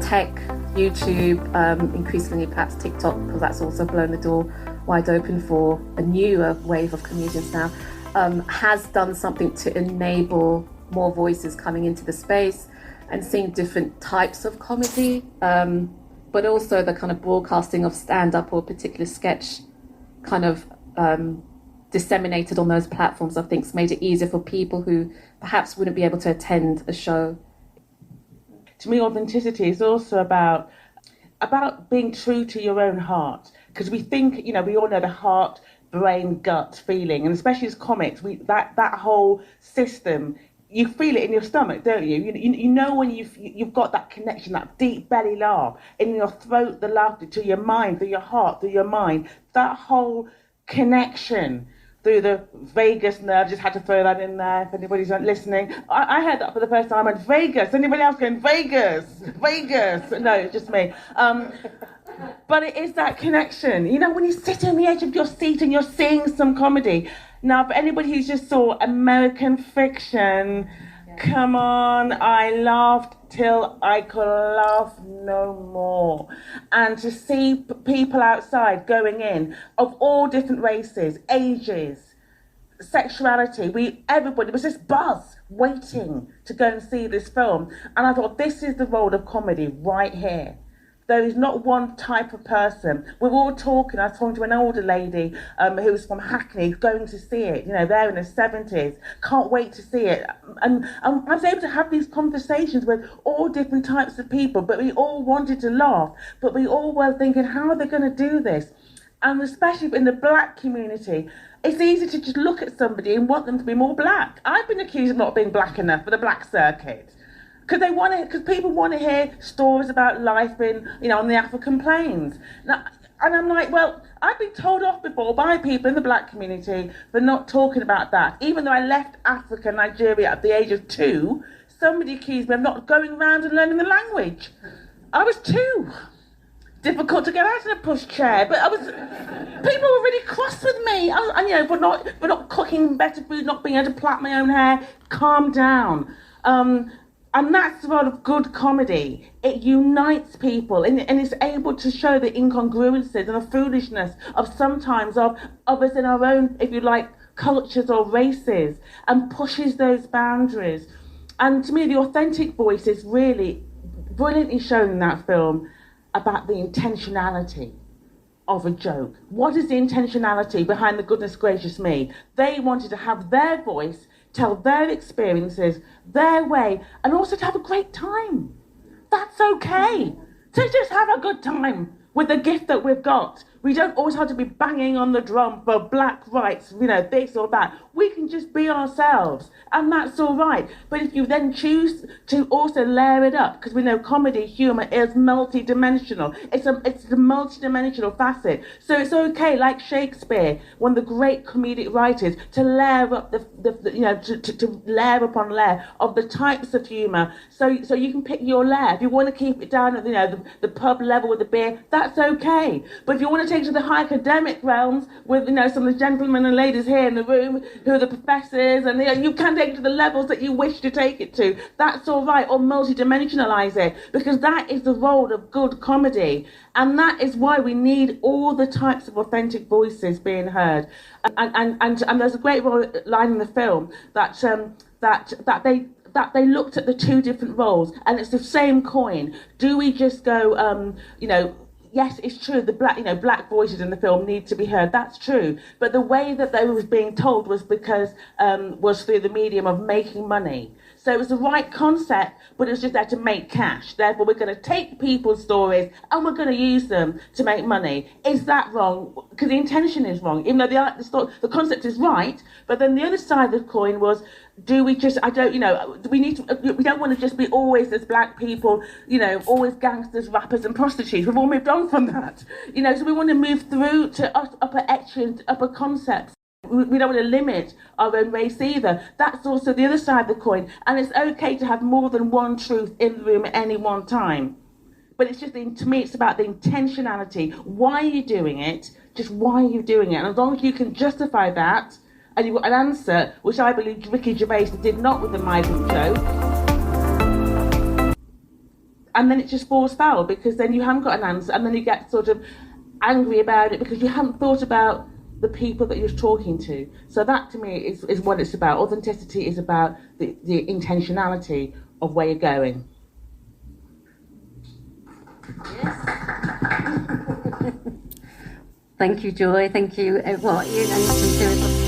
tech, YouTube, increasingly perhaps TikTok, because that's also blown the door wide open for a newer wave of comedians now, has done something to enable more voices coming into the space and seeing different types of comedy, but also the kind of broadcasting of stand-up or particular sketch kind of disseminated on those platforms, I think, has made it easier for people who perhaps wouldn't be able to attend a show. To me, authenticity is also about being true to your own heart, because we think, we all know the heart, brain, gut feeling, and especially as comics, that whole system, you feel it in your stomach, don't you? You know when you've got that connection, that deep belly laugh in your throat, the laughter to your mind, through your heart, through your mind, that whole connection through the vagus nerve. Just had to throw that in there if anybody's not listening. I heard that for the first time. I went, Vegas. Anybody else going, Vegas? Vegas? No, it's just me. But it is that connection. When you sit on the edge of your seat and you're seeing some comedy. Now, for anybody who just saw American Fiction, come on, I laughed till I could laugh no more. And to see people outside going in of all different races, ages, sexuality, everybody was just buzz waiting to go and see this film. And I thought, this is the role of comedy right here. There is not one type of person. We're all talking. I was talking to an older lady who was from Hackney, going to see it. They're in their 70s. Can't wait to see it. And I was able to have these conversations with all different types of people, but we all wanted to laugh. But we all were thinking, how are they going to do this? And especially in the black community, it's easy to just look at somebody and want them to be more black. I've been accused of not being black enough for the black circuit. Because people want to hear stories about life on the African plains. Now, and I'm like, well, I've been told off before by people in the black community for not talking about that. Even though I left Africa, Nigeria at the age of 2, somebody accused me of not going around and learning the language. I was 2. Difficult to get out in a pushchair, but people were really cross with me. For not cooking better food, not being able to plait my own hair. Calm down. And that's the role of good comedy. It unites people and it's able to show the incongruences and the foolishness of sometimes of us in our own, if you like, cultures or races, and pushes those boundaries. And to me, the authentic voice is really brilliantly shown in that film about the intentionality of a joke. What is the intentionality behind the goodness gracious me? They wanted to have their voice, tell their experiences, their way, and also to have a great time. That's okay. To just have a good time with the gift that we've got. We don't always have to be banging on the drum for black rights, this or that. We can just be ourselves, and that's all right. But if you then choose to also layer it up, because we know comedy, humour is multi-dimensional. It's a multi-dimensional facet. So it's okay, like Shakespeare, one of the great comedic writers, to layer up to layer upon layer of the types of humour. So you can pick your layer. If you want to keep it down at the pub level with the beer, that's okay. But if you want to take it to the high academic realms with some of the gentlemen and ladies here in the room who are the professors, and you can take it to the levels that you wish to take it to, that's all right, or multi-dimensionalize it, because that is the role of good comedy. And that is why we need all the types of authentic voices being heard. And there's a great line in the film that they looked at the two different roles, and it's the same coin. Do we just go, yes, it's true, the black voices in the film need to be heard, that's true. But the way that they was being told was was through the medium of making money. So it was the right concept, but it was just there to make cash. Therefore, we're going to take people's stories and we're going to use them to make money. Is that wrong? Because the intention is wrong, even though the concept is right. But then the other side of the coin was, do we just, we don't want to just be always as black people, always gangsters, rappers and prostitutes. We've all moved on from that. So we want to move through to upper echelons, upper concepts. We don't want to limit our own race either. That's also the other side of the coin. And it's okay to have more than one truth in the room at any one time. But it's just, to me, it's about the intentionality. Why are you doing it? Just why are you doing it? And as long as you can justify that, and you've got an answer, which I believe Ricky Gervais did not with the migrant joke. and then it just falls foul because then you haven't got an answer, and then you get sort of angry about it because you haven't thought about the people that you're talking to. So that to me is what it's about. Authenticity is about the intentionality of where you're going. Yes. Thank you, Joy. Thank you. Well, Ian and some serious